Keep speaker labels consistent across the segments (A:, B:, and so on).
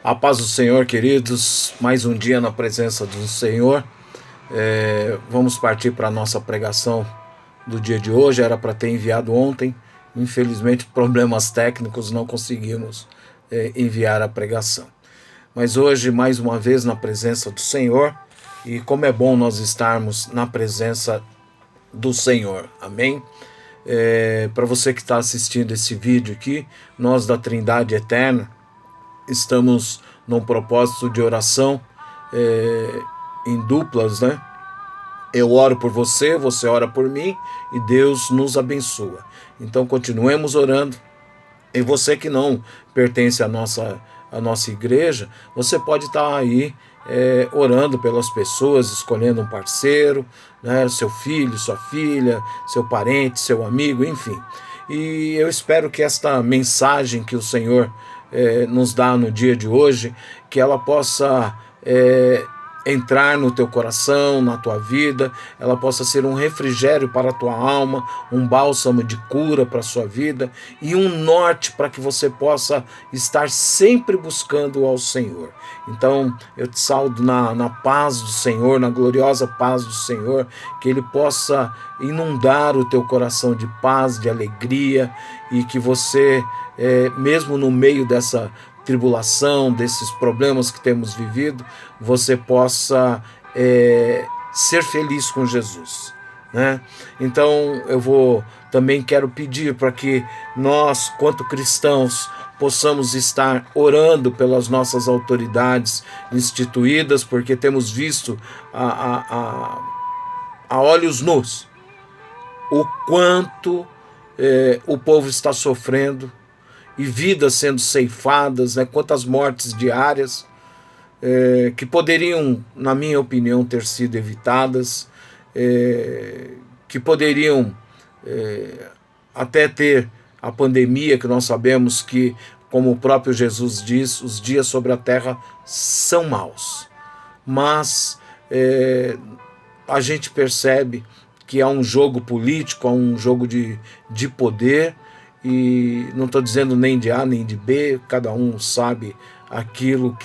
A: A paz do Senhor, queridos, mais um dia na presença do Senhor. Vamos partir para a nossa pregação do dia de hoje. Era para ter enviado ontem, infelizmente problemas técnicos, não conseguimos enviar a pregação. Mas hoje, mais uma vez, na presença do Senhor, e como é bom nós estarmos na presença do Senhor, amém? Para você que está assistindo esse vídeo aqui, nós da Trindade Eterna, estamos num propósito de oração em duplas, né? Eu oro por você, você ora por mim e Deus nos abençoa. Então continuemos orando. E você que não pertence à nossa igreja, você pode estar aí orando pelas pessoas, escolhendo um parceiro, né? Seu filho, sua filha, seu parente, seu amigo, enfim. E eu espero que esta mensagem que o Senhor nos dá no dia de hoje, que ela possa entrar no teu coração, na tua vida, ela possa ser um refrigério para a tua alma, um bálsamo de cura para a sua vida e um norte para que você possa estar sempre buscando ao Senhor. Então eu te saúdo na paz do Senhor, na gloriosa paz do Senhor, que Ele possa inundar o teu coração de paz, de alegria, e que você, mesmo no meio dessa tribulação, desses problemas que temos vivido, você possa ser feliz com Jesus, né? Então eu também quero pedir para que nós, quanto cristãos, possamos estar orando pelas nossas autoridades instituídas, porque temos visto a olhos nus o quanto o povo está sofrendo, e vidas sendo ceifadas, né? Quantas mortes diárias que poderiam, na minha opinião, ter sido evitadas, que poderiam até ter a pandemia, que nós sabemos que, como o próprio Jesus diz, os dias sobre a terra são maus. Mas a gente percebe que há um jogo político, há um jogo de poder. E não estou dizendo nem de A nem de B, cada um sabe aquilo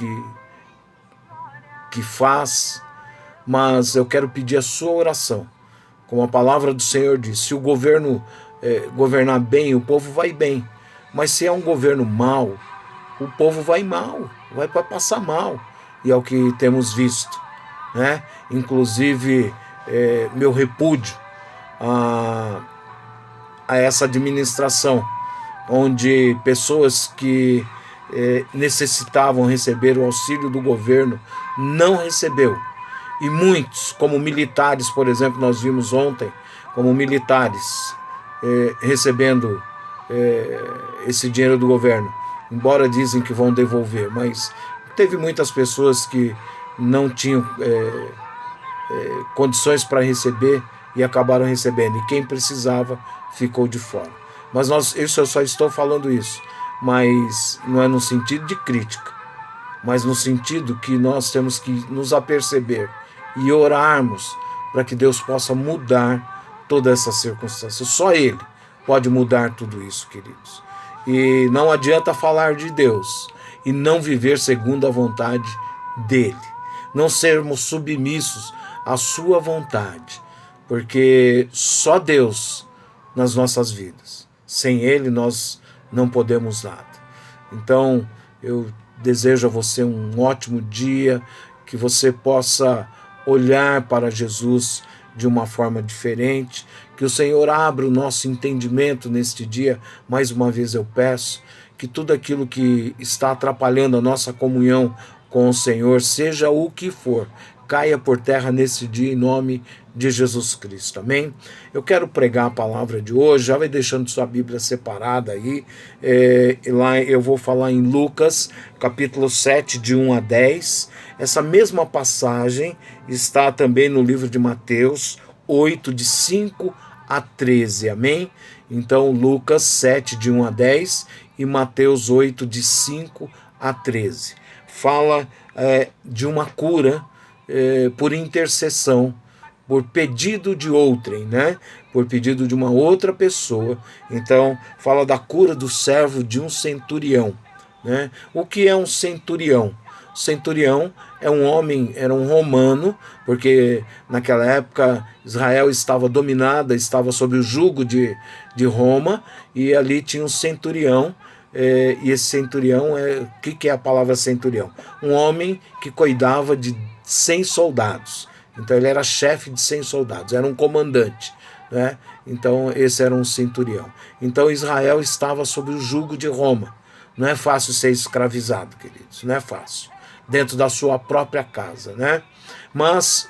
A: que faz, mas eu quero pedir a sua oração. Como a palavra do Senhor diz, se o governo governar bem, o povo vai bem. Mas se é um governo mau, o povo vai mal, vai passar mal. E é o que temos visto, né? Inclusive, meu repúdio a essa administração, onde pessoas que necessitavam receber o auxílio do governo não recebeu. E muitos, como militares, por exemplo, nós vimos ontem, como militares recebendo esse dinheiro do governo, embora dizem que vão devolver, mas teve muitas pessoas que não tinham condições para receber e acabaram recebendo, e quem precisava ficou de fora. Mas eu só estou falando isso, mas não é no sentido de crítica, mas no sentido que nós temos que nos aperceber e orarmos para que Deus possa mudar toda essa circunstância. Só Ele pode mudar tudo isso, queridos. E não adianta falar de Deus e não viver segundo a vontade dEle, não sermos submissos à sua vontade, porque só Deus nas nossas vidas. Sem Ele nós não podemos nada. Então eu desejo a você um ótimo dia, que você possa olhar para Jesus de uma forma diferente, que o Senhor abra o nosso entendimento neste dia. Mais uma vez eu peço que tudo aquilo que está atrapalhando a nossa comunhão com o Senhor, seja o que for, caia por terra nesse dia, em nome de Jesus Cristo, amém? Eu quero pregar a palavra de hoje, já vai deixando sua Bíblia separada aí, lá eu vou falar em Lucas, capítulo 7, de 1 a 10, essa mesma passagem está também no livro de Mateus 8, de 5 a 13, amém? Então Lucas 7, de 1 a 10 e Mateus 8, de 5 a 13, fala de uma cura por intercessão, por pedido de outrem, né? Por pedido de uma outra pessoa. Então, fala da cura do servo de um centurião, né? O que é um centurião? Centurião é um homem, era um romano, porque naquela época Israel estava dominada, estava sob o jugo de Roma, e ali tinha um centurião. E esse centurião, o que é a palavra centurião? Um homem que cuidava de 100 soldados. Então ele era chefe de 100 soldados, era um comandante, né? Então esse era um centurião. Então Israel estava sob o jugo de Roma. Não é fácil ser escravizado, queridos, não é fácil. Dentro da sua própria casa, né? Mas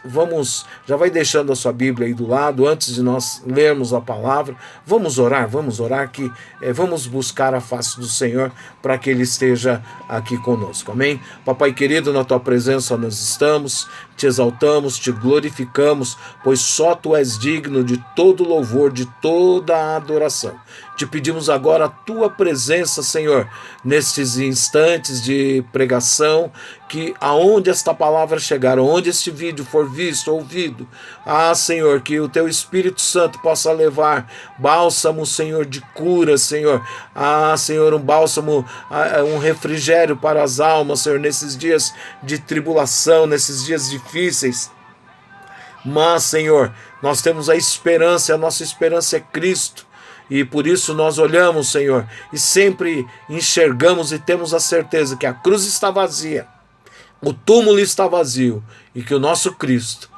A: já vai deixando a sua Bíblia aí do lado, antes de nós lermos a palavra, vamos orar que vamos buscar a face do Senhor para que Ele esteja aqui conosco, amém? Papai querido, na Tua presença nós estamos, te exaltamos, te glorificamos, pois só Tu és digno de todo louvor, de toda a adoração. Te pedimos agora a Tua presença, Senhor, nestes instantes de pregação, que aonde esta palavra chegar, onde este vídeo for visto, ouvido, Senhor, que o Teu Espírito Santo possa levar bálsamo, Senhor, de cura, Senhor, Senhor, um bálsamo, um refrigério para as almas, Senhor, nesses dias de tribulação, nesses dias difíceis. Mas, Senhor, nós temos a esperança, a nossa esperança é Cristo. E por isso nós olhamos, Senhor, e sempre enxergamos e temos a certeza que a cruz está vazia, o túmulo está vazio e que o nosso Cristo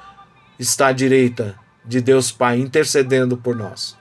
A: está à direita de Deus Pai, intercedendo por nós.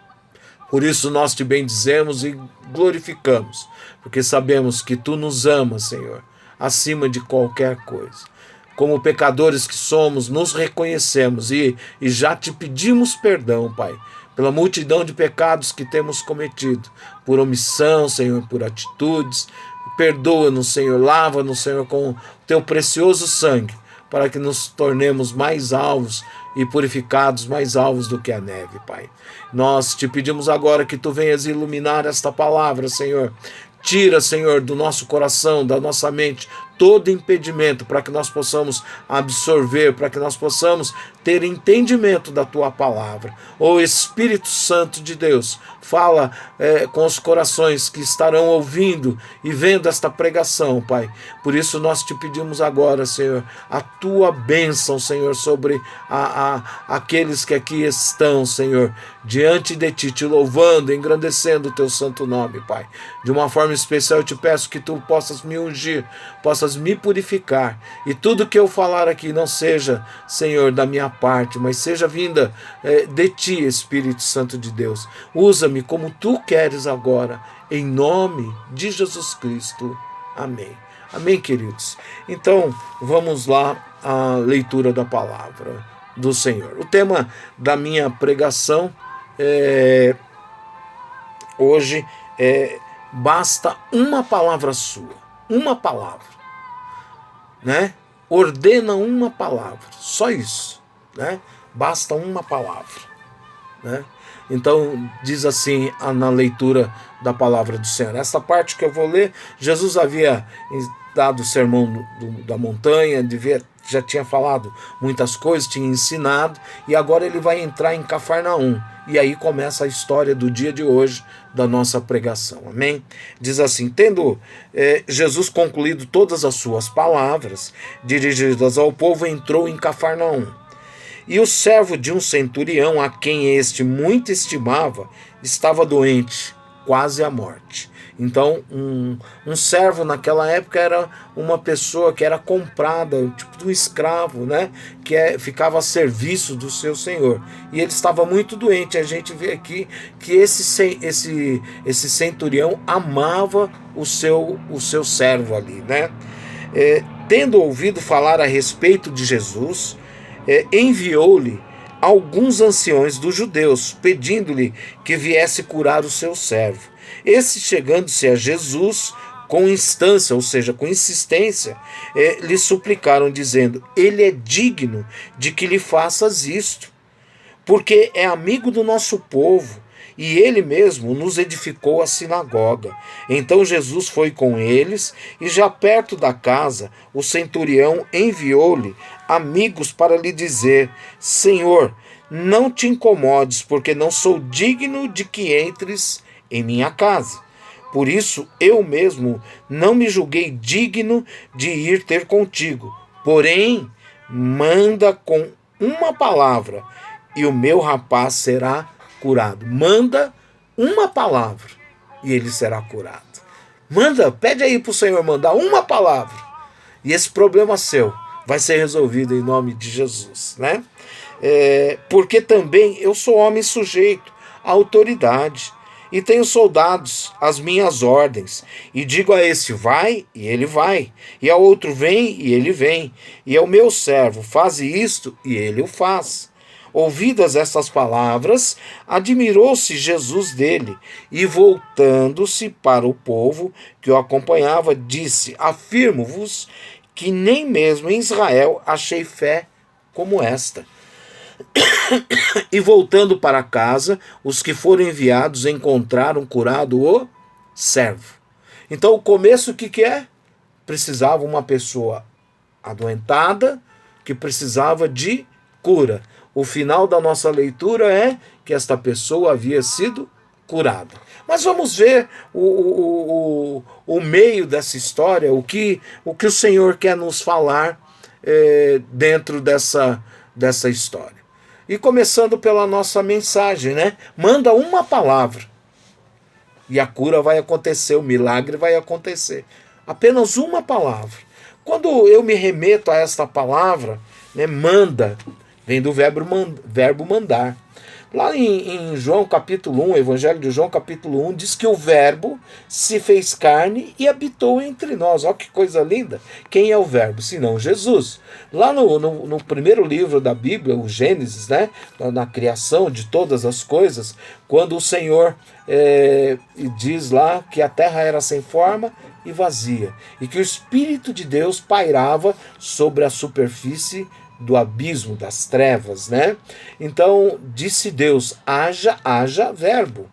A: Por isso nós te bendizemos e glorificamos, porque sabemos que Tu nos amas, Senhor, acima de qualquer coisa. Como pecadores que somos, nos reconhecemos e já te pedimos perdão, Pai, pela multidão de pecados que temos cometido, por omissão, Senhor, por atitudes. Perdoa-nos, Senhor, lava-nos, Senhor, com o Teu precioso sangue, para que nos tornemos mais alvos e purificados, mais alvos do que a neve, Pai. Nós te pedimos agora que Tu venhas iluminar esta palavra, Senhor. Tira, Senhor, do nosso coração, da nossa mente, todo impedimento para que nós possamos absorver, para que nós possamos ter entendimento da Tua palavra. Ó Espírito Santo de Deus, fala com os corações que estarão ouvindo e vendo esta pregação, Pai. Por isso nós te pedimos agora, Senhor, a Tua bênção, Senhor, sobre aqueles que aqui estão, Senhor, diante de Ti, te louvando, engrandecendo o Teu santo nome, Pai. De uma forma especial eu te peço que Tu possas me ungir, possas me purificar, e tudo que eu falar aqui não seja, Senhor, da minha parte, mas seja vinda de Ti, Espírito Santo de Deus. Usa-me como Tu queres agora, em nome de Jesus Cristo. Amém. Amém, queridos? Então, vamos lá à leitura da palavra do Senhor. O tema da minha pregação hoje basta uma palavra sua, uma palavra, né? Ordena uma palavra, só isso, né? Basta uma palavra, né? Então diz assim na leitura da palavra do Senhor. Esta parte que eu vou ler, Jesus havia dado o sermão da montanha, já tinha falado muitas coisas, tinha ensinado, e agora ele vai entrar em Cafarnaum. E aí começa a história do dia de hoje, da nossa pregação, amém? Diz assim: tendo Jesus concluído todas as suas palavras, dirigidas ao povo, entrou em Cafarnaum. E o servo de um centurião, a quem este muito estimava, estava doente, quase à morte. Então, um servo naquela época era uma pessoa que era comprada, tipo de um escravo, né? Que ficava a serviço do seu senhor. E ele estava muito doente. A gente vê aqui que esse centurião amava o seu servo ali, né? Tendo ouvido falar a respeito de Jesus, enviou-lhe alguns anciões dos judeus, pedindo-lhe que viesse curar o seu servo. Esse, chegando-se a Jesus com instância, ou seja, com insistência, lhe suplicaram, dizendo: ele é digno de que lhe faças isto, porque é amigo do nosso povo, e ele mesmo nos edificou a sinagoga. Então Jesus foi com eles, e já perto da casa, o centurião enviou-lhe amigos para lhe dizer: Senhor, não te incomodes, porque não sou digno de que entres em minha casa. Por isso eu mesmo não me julguei digno de ir ter contigo. Porém, manda com uma palavra e o meu rapaz será curado. Manda uma palavra e ele será curado. Manda, pede aí para o Senhor mandar uma palavra e esse problema seu vai ser resolvido em nome de Jesus, né? Porque também eu sou homem sujeito à autoridade e tenho soldados às minhas ordens, e digo a esse vai, e ele vai, e ao outro vem, e ele vem, e ao meu servo faze isto, e ele o faz. Ouvidas estas palavras, admirou-se Jesus dele, e voltando-se para o povo que o acompanhava, disse: afirmo-vos que nem mesmo em Israel achei fé como esta. E voltando para casa, os que foram enviados encontraram curado o servo. Então o começo o que é? Precisava uma pessoa adoentada que precisava de cura. O final da nossa leitura é que esta pessoa havia sido curada. Mas vamos ver o meio dessa história, o que o Senhor quer nos falar dentro dessa história. E começando pela nossa mensagem, né? Manda uma palavra e a cura vai acontecer, o milagre vai acontecer. Apenas uma palavra. Quando eu me remeto a esta palavra, né, manda, vem do verbo mandar. Lá em João capítulo 1, Evangelho de João capítulo 1, diz que o verbo se fez carne e habitou entre nós. Olha que coisa linda. Quem é o verbo? Senão Jesus. Lá no primeiro livro da Bíblia, o Gênesis, né, na criação de todas as coisas, quando o Senhor diz lá que a terra era sem forma e vazia, e que o Espírito de Deus pairava sobre a superfície do abismo, das trevas, né? Então, disse Deus, haja verbo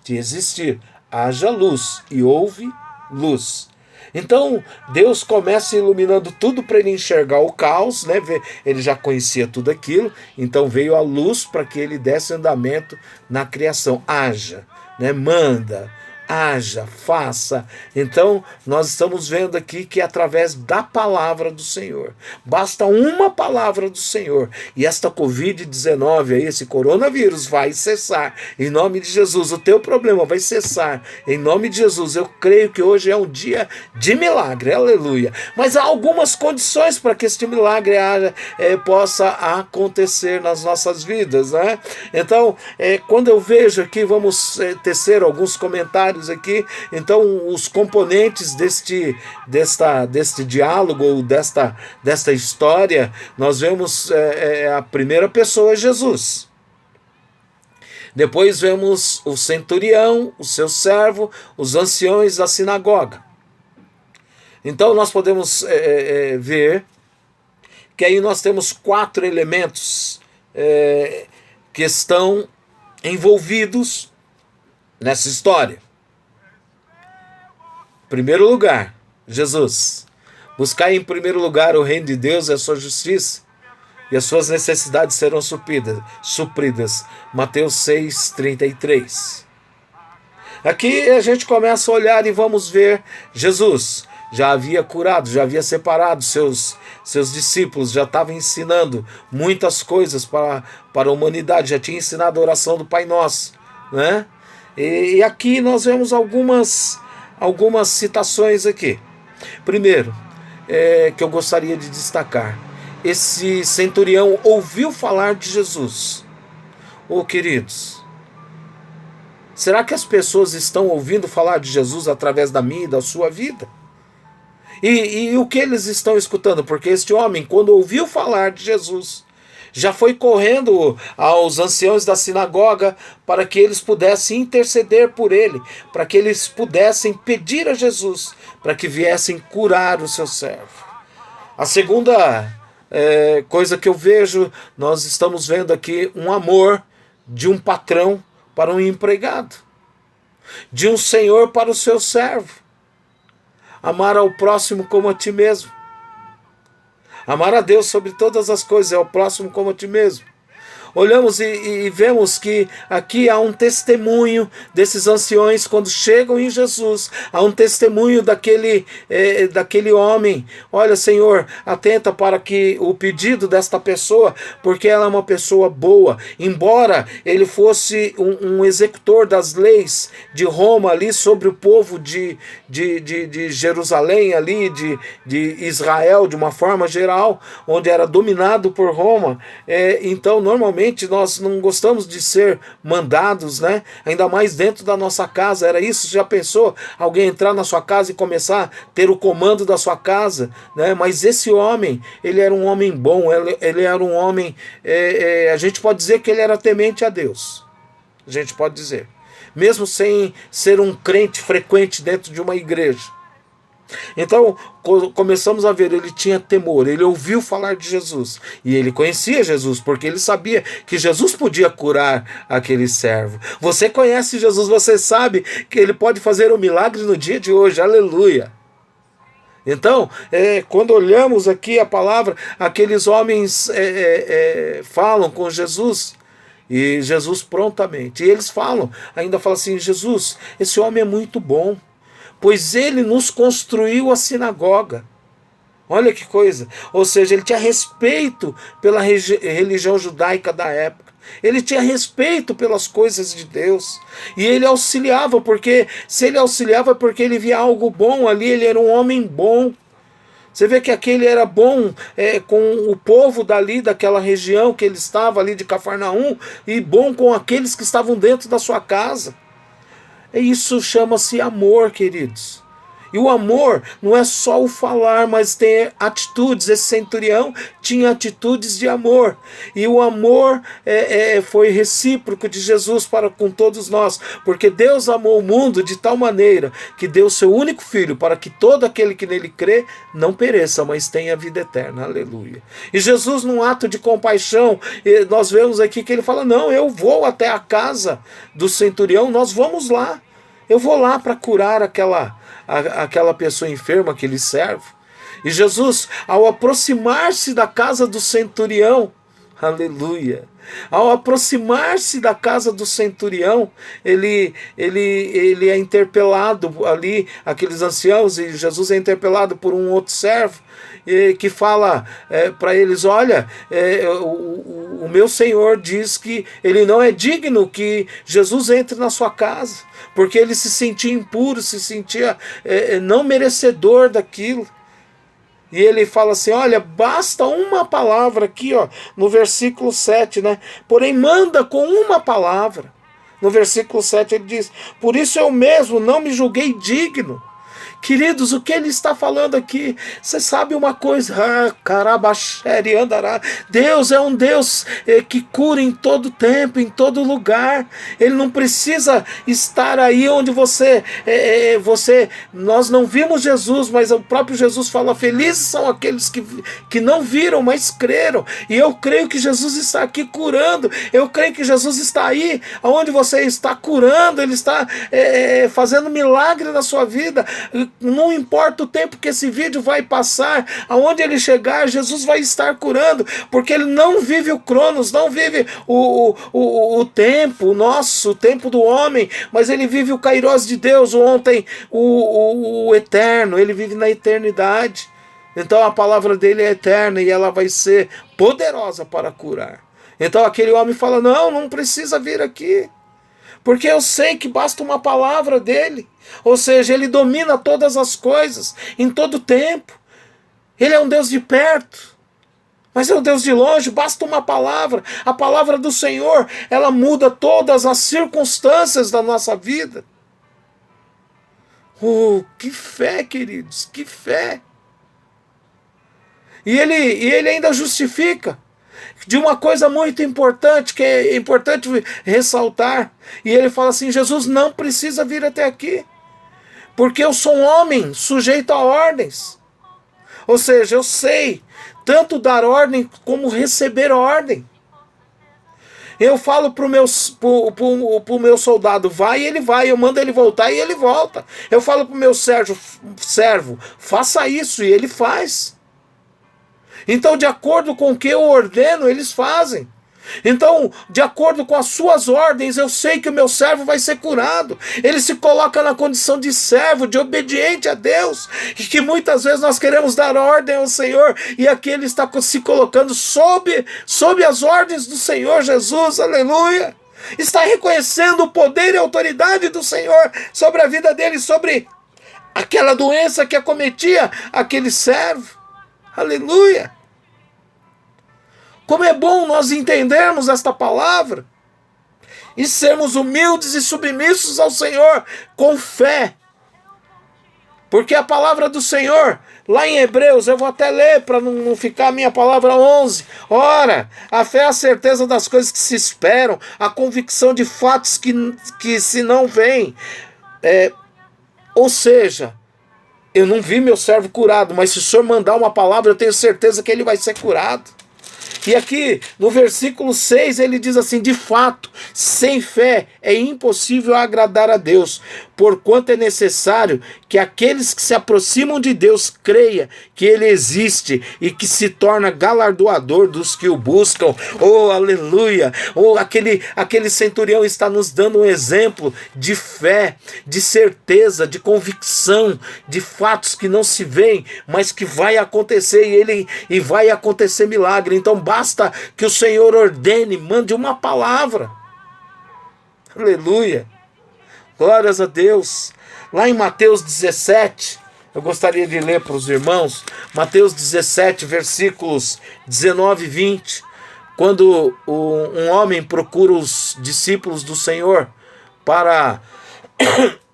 A: de existir, haja luz, e houve luz. Então, Deus começa iluminando tudo para ele enxergar o caos, né? Ele já conhecia tudo aquilo, então veio a luz para que ele desse andamento na criação. Haja, né? Manda, haja, faça. Então, nós estamos vendo aqui que é através da palavra do Senhor. Basta uma palavra do Senhor. E esta Covid-19 aí, esse coronavírus vai cessar. Em nome de Jesus, o teu problema vai cessar. Em nome de Jesus, eu creio que hoje é um dia de milagre. Aleluia. Mas há algumas condições para que este milagre possa acontecer nas nossas vidas, né? Então, quando eu vejo aqui, vamos tecer alguns comentários aqui, então os componentes deste diálogo ou desta história, nós vemos a primeira pessoa é Jesus. Depois vemos o centurião, o seu servo, os anciões da sinagoga. Então nós podemos ver que aí nós temos 4 elementos que estão envolvidos nessa história. Primeiro lugar, Jesus. Buscar em primeiro lugar o reino de Deus e a sua justiça, e as suas necessidades serão supridas. Mateus 6:33. Aqui a gente começa a olhar e vamos ver Jesus. Já havia curado, já havia separado seus discípulos, já estava ensinando muitas coisas para a humanidade, já tinha ensinado a oração do Pai Nosso, né? E aqui nós vemos algumas citações aqui. Primeiro, que eu gostaria de destacar, esse centurião ouviu falar de Jesus. Queridos, será que as pessoas estão ouvindo falar de Jesus através da minha e da sua vida? E o que eles estão escutando? Porque este homem, quando ouviu falar de Jesus, já foi correndo aos anciãos da sinagoga para que eles pudessem interceder por ele, para que eles pudessem pedir a Jesus, para que viessem curar o seu servo. A segunda coisa que eu vejo, nós estamos vendo aqui um amor de um patrão para um empregado, de um senhor para o seu servo. Amar ao próximo como a ti mesmo. Amar a Deus sobre todas as coisas, é o próximo como a ti mesmo. olhamos e vemos que aqui há um testemunho desses anciões quando chegam em Jesus, há um testemunho daquele homem. Olha, Senhor, atenta para que o pedido desta pessoa, porque ela é uma pessoa boa, embora ele fosse um executor das leis de Roma ali sobre o povo de Jerusalém ali, de Israel de uma forma geral, onde era dominado por Roma. Então normalmente nós não gostamos de ser mandados, né? Ainda mais dentro da nossa casa. Era isso? Já pensou? Alguém entrar na sua casa e começar a ter o comando da sua casa, né? Mas esse homem, ele era um homem bom, ele era um homem, a gente pode dizer que ele era temente a Deus, a gente pode dizer, mesmo sem ser um crente frequente dentro de uma igreja. Então começamos a ver, ele tinha temor, ele ouviu falar de Jesus, e ele conhecia Jesus, porque ele sabia que Jesus podia curar aquele servo. Você conhece Jesus, você sabe que ele pode fazer um milagre no dia de hoje, aleluia. Então, quando olhamos aqui a palavra, aqueles homens falam com Jesus, e Jesus prontamente, e eles ainda falam assim: Jesus, esse homem é muito bom, pois ele nos construiu a sinagoga. Olha que coisa, ou seja, ele tinha respeito pela religião judaica da época, ele tinha respeito pelas coisas de Deus, e ele auxiliava, porque se ele auxiliava é porque ele via algo bom ali, ele era um homem bom. Você vê que aquele era bom com o povo dali, daquela região que ele estava ali de Cafarnaum, e bom com aqueles que estavam dentro da sua casa. Isso chama-se amor, queridos. E o amor não é só o falar, mas tem atitudes. Esse centurião tinha atitudes de amor. E o amor foi recíproco de Jesus para com todos nós. Porque Deus amou o mundo de tal maneira que deu seu único filho para que todo aquele que nele crê não pereça, mas tenha vida eterna. Aleluia. E Jesus, num ato de compaixão, nós vemos aqui que ele fala: não, eu vou até a casa do centurião, nós vamos lá. Eu vou lá para curar aquela pessoa enferma, aquele servo. E Jesus, ao aproximar-se da casa do centurião, aleluia, ao aproximar-se da casa do centurião, ele é interpelado ali, aqueles anciãos, e Jesus é interpelado por um outro servo, que fala para eles: olha, o meu Senhor diz que ele não é digno que Jesus entre na sua casa, porque ele se sentia impuro, se sentia não merecedor daquilo. E ele fala assim: olha, basta uma palavra aqui, ó, no versículo 7, né? Porém, manda com uma palavra. No versículo 7 ele diz: por isso eu mesmo não me julguei digno. Queridos, o que ele está falando aqui? Você sabe uma coisa? Carabaxere andará. Deus é um Deus que cura em todo tempo, em todo lugar. Ele não precisa estar aí onde nós não vimos Jesus, mas o próprio Jesus fala: felizes são aqueles que não viram, mas creram. E eu creio que Jesus está aqui curando. Eu creio que Jesus está aí onde você está curando. Ele está fazendo milagre na sua vida. Não importa o tempo que esse vídeo vai passar, aonde ele chegar, Jesus vai estar curando, porque ele não vive o Cronos, não vive o tempo, o tempo do homem, mas ele vive o Kairos de Deus, o eterno, ele vive na eternidade. Então a palavra dele é eterna e ela vai ser poderosa para curar. Então aquele homem fala: não precisa vir aqui, porque eu sei que basta uma palavra dele. Ou seja, ele domina todas as coisas, em todo tempo. Ele é um Deus de perto, mas é um Deus de longe. Basta uma palavra. A palavra do Senhor, ela muda todas as circunstâncias da nossa vida. Que fé, queridos, que fé. E ele ainda justifica de uma coisa muito importante, que é importante ressaltar. E ele fala assim: Jesus não precisa vir até aqui, porque eu sou um homem sujeito a ordens. Ou seja, eu sei tanto dar ordem como receber ordem. Eu falo pro meu soldado: vai, e ele vai. Eu mando ele voltar e ele volta. Eu falo pro meu servo: faça isso, e ele faz. Então, de acordo com o que eu ordeno, eles fazem. Então, de acordo com as suas ordens, eu sei que o meu servo vai ser curado. Ele se coloca na condição de servo, de obediente a Deus, e que muitas vezes nós queremos dar ordem ao Senhor, e aqui ele está se colocando sob as ordens do Senhor Jesus, aleluia. Está reconhecendo o poder e a autoridade do Senhor sobre a vida dele, sobre aquela doença que acometia aquele servo, aleluia. Como é bom nós entendermos esta palavra e sermos humildes e submissos ao Senhor com fé. Porque a palavra do Senhor, lá em Hebreus, eu vou até ler para não ficar a minha palavra 11. Ora, a fé é a certeza das coisas que se esperam, a convicção de fatos que se não veem. Ou seja, eu não vi meu servo curado, mas se o Senhor mandar uma palavra, eu tenho certeza que ele vai ser curado. E aqui no versículo 6 ele diz assim: de fato, sem fé é impossível agradar a Deus, porquanto é necessário que aqueles que se aproximam de Deus creia que Ele existe e que se torna galardoador dos que o buscam. Oh, aleluia! Oh, aquele centurião está nos dando um exemplo de fé, de certeza, de convicção, de fatos que não se veem, mas que vai acontecer, e vai acontecer milagre. Então basta que o Senhor ordene, mande uma palavra. Aleluia! Glórias a Deus. Lá em Mateus 17, eu gostaria de ler para os irmãos, Mateus 17, versículos 19 e 20, quando um homem procura os discípulos do Senhor para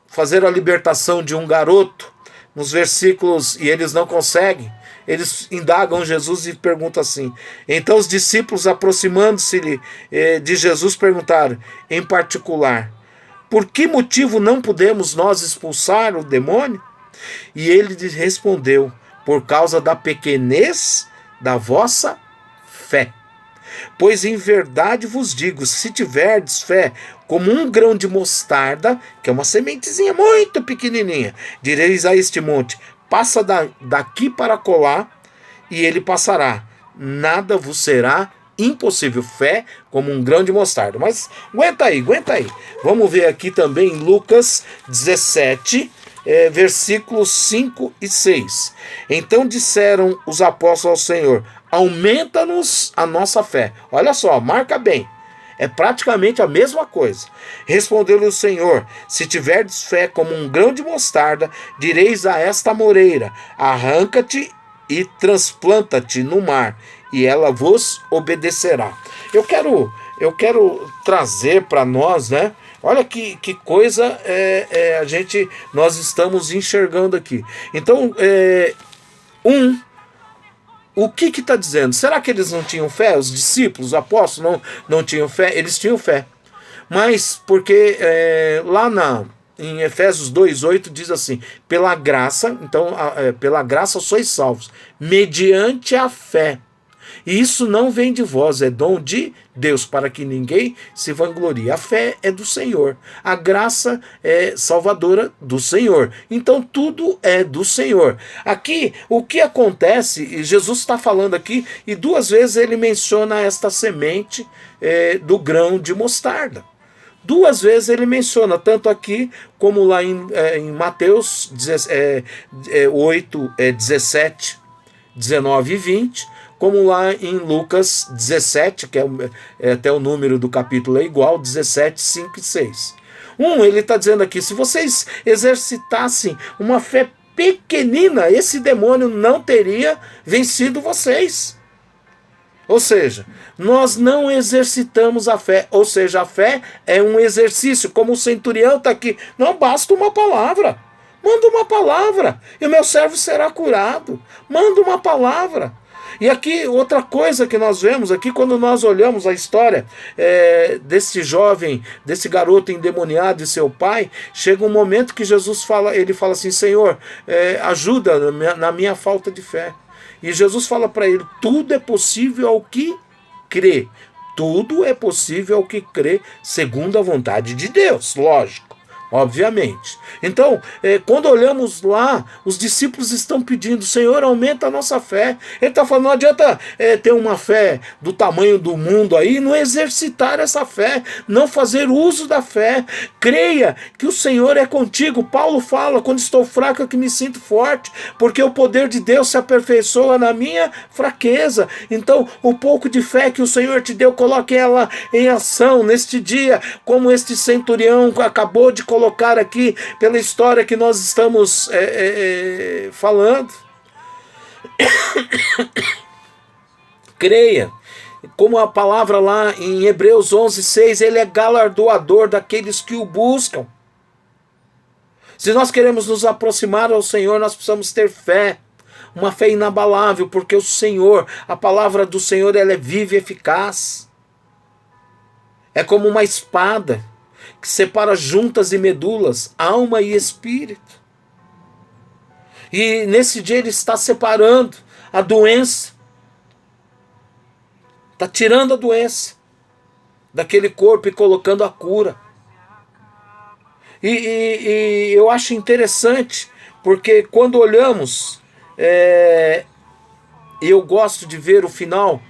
A: fazer a libertação de um garoto, nos versículos, e eles não conseguem, eles indagam Jesus e perguntam assim. Então os discípulos, aproximando-se de Jesus, perguntaram em particular: por que motivo não podemos nós expulsar o demônio? E ele lhes respondeu: por causa da pequenez da vossa fé. Pois em verdade vos digo, se tiverdes fé como um grão de mostarda, que é uma sementezinha muito pequenininha, direis a este monte: passa daqui para colar, e ele passará. Nada vos será impossível. Fé como um grão de mostarda. Mas aguenta aí. Vamos ver aqui também Lucas 17, versículos 5 e 6. Então disseram os apóstolos ao Senhor: aumenta-nos a nossa fé. Olha só, marca bem. É praticamente a mesma coisa. Respondeu-lhe o Senhor: se tiverdes fé como um grão de mostarda, direis a esta moreira: arranca-te e transplanta-te no mar, e ela vos obedecerá. Eu quero trazer para nós, né? Olha que coisa nós estamos enxergando aqui. Então, o que está dizendo? Será que eles não tinham fé? Os discípulos, os apóstolos não tinham fé? Eles tinham fé. Mas porque lá em Efésios 2,8 diz assim: pela graça, então pela graça sois salvos, mediante a fé. E isso não vem de vós, é dom de Deus, para que ninguém se vanglorie. A fé é do Senhor, a graça é salvadora do Senhor. Então tudo é do Senhor. Aqui, o que acontece, e Jesus está falando aqui, e 2 vezes ele menciona esta semente do grão de mostarda. 2 vezes ele menciona, tanto aqui como lá em Mateus 8, 17, 19 e 20, como lá em Lucas 17, que até o número do capítulo é igual, 17, 5 e 6. Ele está dizendo aqui: se vocês exercitassem uma fé pequenina, esse demônio não teria vencido vocês. Ou seja, nós não exercitamos a fé. Ou seja, a fé é um exercício. Como o centurião está aqui: não basta uma palavra. Manda uma palavra e o meu servo será curado. Manda uma palavra. E aqui, outra coisa que nós vemos aqui, quando nós olhamos a história desse jovem, desse garoto endemoniado e seu pai, chega um momento que Jesus fala assim: Senhor, ajuda na minha falta de fé. E Jesus fala para ele: tudo é possível ao que crê. Tudo é possível ao que crê, segundo a vontade de Deus, lógico. obviamente. Então, quando olhamos lá, os discípulos estão pedindo: Senhor, aumenta a nossa fé. Ele está falando: não adianta ter uma fé do tamanho do mundo aí, não exercitar essa fé, não fazer uso da fé. Creia que o Senhor é contigo. Paulo fala: quando estou fraco é que me sinto forte, porque o poder de Deus se aperfeiçoa na minha fraqueza. Então, o pouco de fé que o Senhor te deu, coloque ela em ação neste dia, como este centurião acabou de colocar aqui, pela história que nós estamos falando. Creia, como a palavra lá em Hebreus 11:6, ele é galardoador daqueles que o buscam. Se nós queremos nos aproximar ao Senhor, nós precisamos ter fé, uma fé inabalável, porque o Senhor, a palavra do Senhor, ela é viva e eficaz. É como uma espada que separa juntas e medulas, alma e espírito. E nesse dia ele está separando a doença, está tirando a doença daquele corpo e colocando a cura. E eu acho interessante, porque quando olhamos, eu gosto de ver o final,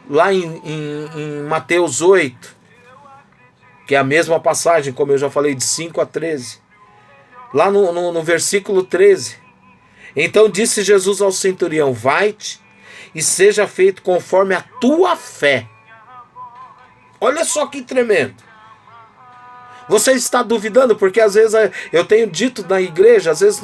A: lá em Mateus 8, que é a mesma passagem, como eu já falei, de 5 a 13. Lá no versículo 13. Então disse Jesus ao centurião: vai-te e seja feito conforme a tua fé. Olha só que tremendo. Você está duvidando? Porque às vezes eu tenho dito na igreja, às vezes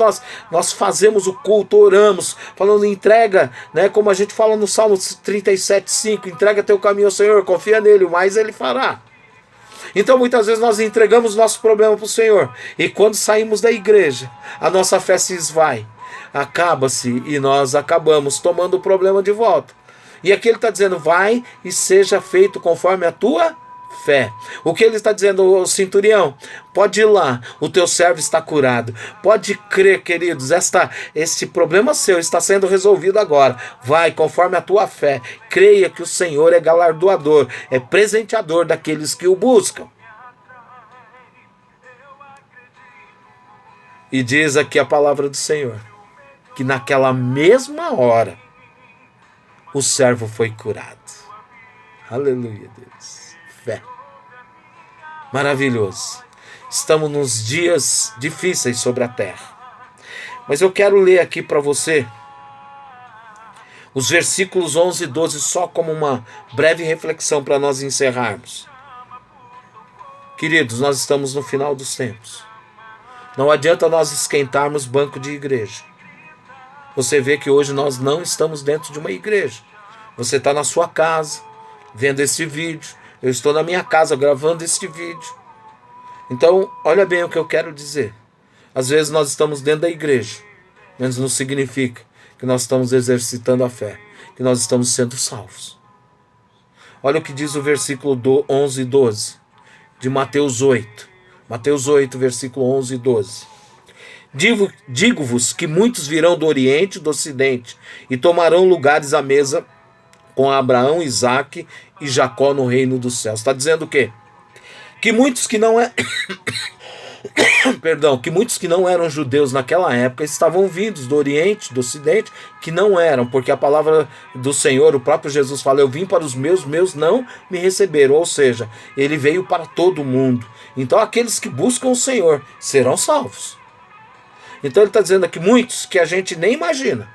A: nós fazemos o culto, oramos, falando entrega, né, como a gente fala no Salmo 37:5, entrega teu caminho ao Senhor, confia nele, o mais ele fará. Então muitas vezes nós entregamos nosso problema para o Senhor, e quando saímos da igreja, a nossa fé se esvai, acaba-se, e nós acabamos tomando o problema de volta. E aqui ele está dizendo: vai e seja feito conforme a tua fé. O que ele está dizendo, o centurião? Pode ir lá, o teu servo está curado. Pode crer, queridos, esse problema seu está sendo resolvido agora. Vai conforme a tua fé. Creia que o Senhor é galardoador, é presenteador daqueles que o buscam. E diz aqui a palavra do Senhor, que naquela mesma hora o servo foi curado. Aleluia, Deus. Fé. Maravilhoso. Estamos nos dias difíceis sobre a terra. Mas eu quero ler aqui para você os versículos 11 e 12, só como uma breve reflexão para nós encerrarmos. Queridos, nós estamos no final dos tempos. Não adianta nós esquentarmos banco de igreja. Você vê que hoje nós não estamos dentro de uma igreja. Você está na sua casa, vendo esse vídeo. Eu estou na minha casa gravando este vídeo. Então, olha bem o que eu quero dizer. Às vezes nós estamos dentro da igreja, mas não significa que nós estamos exercitando a fé, que nós estamos sendo salvos. Olha o que diz o versículo 11 e 12 de Mateus 8. Mateus 8, versículo 11 e 12. Digo-vos que muitos virão do Oriente e do Ocidente e tomarão lugares à mesa com Abraão, Isaque e Jacó no reino dos céus. Está dizendo o quê? Que muitos que não que muitos que não eram judeus naquela época estavam vindos do Oriente, do Ocidente, que não eram, porque a palavra do Senhor, o próprio Jesus fala: eu vim para os meus não me receberam, ou seja, ele veio para todo mundo. Então aqueles que buscam o Senhor serão salvos. Então ele está dizendo aqui, muitos que a gente nem imagina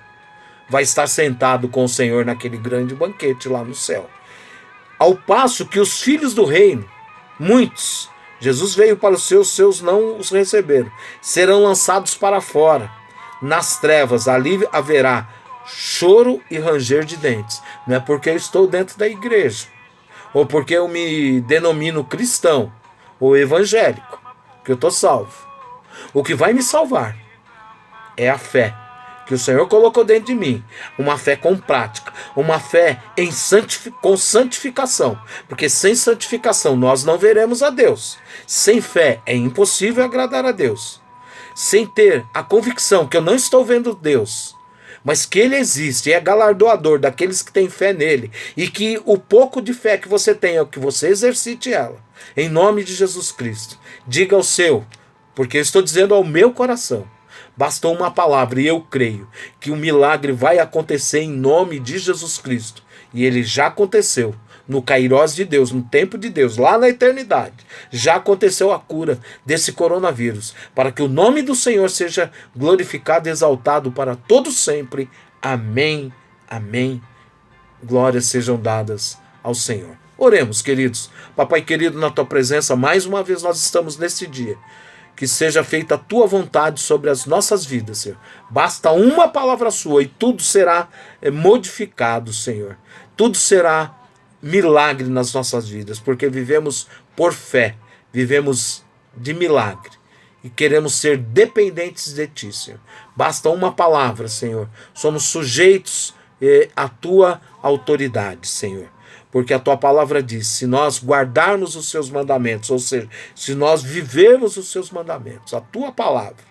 A: vai estar sentado com o Senhor naquele grande banquete lá no céu. Ao passo que os filhos do reino, muitos, Jesus veio para os seus não os receberam, serão lançados para fora, nas trevas. Ali haverá choro e ranger de dentes. Não é porque eu estou dentro da igreja, ou porque eu me denomino cristão ou evangélico, que eu estou salvo. O que vai me salvar é a fé que o Senhor colocou dentro de mim, uma fé com prática, uma fé com santificação, porque sem santificação nós não veremos a Deus. Sem fé é impossível agradar a Deus. Sem ter a convicção que eu não estou vendo Deus, mas que Ele existe e é galardoador daqueles que têm fé nele, e que o pouco de fé que você tem é o que você exercite ela, em nome de Jesus Cristo. Diga ao seu porque eu estou dizendo ao meu coração. Bastou uma palavra e eu creio que o milagre vai acontecer em nome de Jesus Cristo. E ele já aconteceu no Kairós de Deus, no tempo de Deus, lá na eternidade. Já aconteceu a cura desse coronavírus, para que o nome do Senhor seja glorificado e exaltado para todos sempre. Amém, amém. Glórias sejam dadas ao Senhor. Oremos, queridos. Papai querido, na tua presença, mais uma vez nós estamos nesse dia. Que seja feita a tua vontade sobre as nossas vidas, Senhor. Basta uma palavra sua e tudo será modificado, Senhor. Tudo será milagre nas nossas vidas, porque vivemos por fé, vivemos de milagre e queremos ser dependentes de ti, Senhor. Basta uma palavra, Senhor. Somos sujeitos à tua autoridade, Senhor. Porque a tua palavra diz, se nós guardarmos os seus mandamentos, ou seja, se nós vivermos os seus mandamentos, a tua palavra,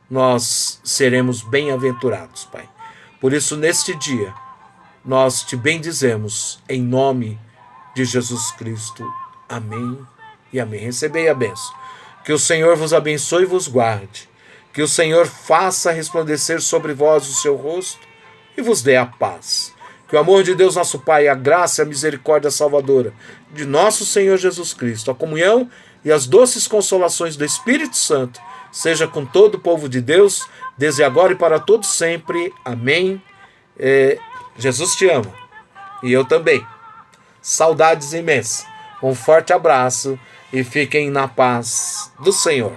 A: nós seremos bem-aventurados, Pai. Por isso, neste dia, nós te bendizemos em nome de Jesus Cristo. Amém e amém. Recebei a bênção. Que o Senhor vos abençoe e vos guarde. Que o Senhor faça resplandecer sobre vós o seu rosto e vos dê a paz. Que o amor de Deus, nosso Pai, a graça e a misericórdia salvadora de nosso Senhor Jesus Cristo, a comunhão e as doces consolações do Espírito Santo, seja com todo o povo de Deus, desde agora e para todos sempre. Amém. Jesus te ama. E eu também. Saudades imensas. Um forte abraço e fiquem na paz do Senhor.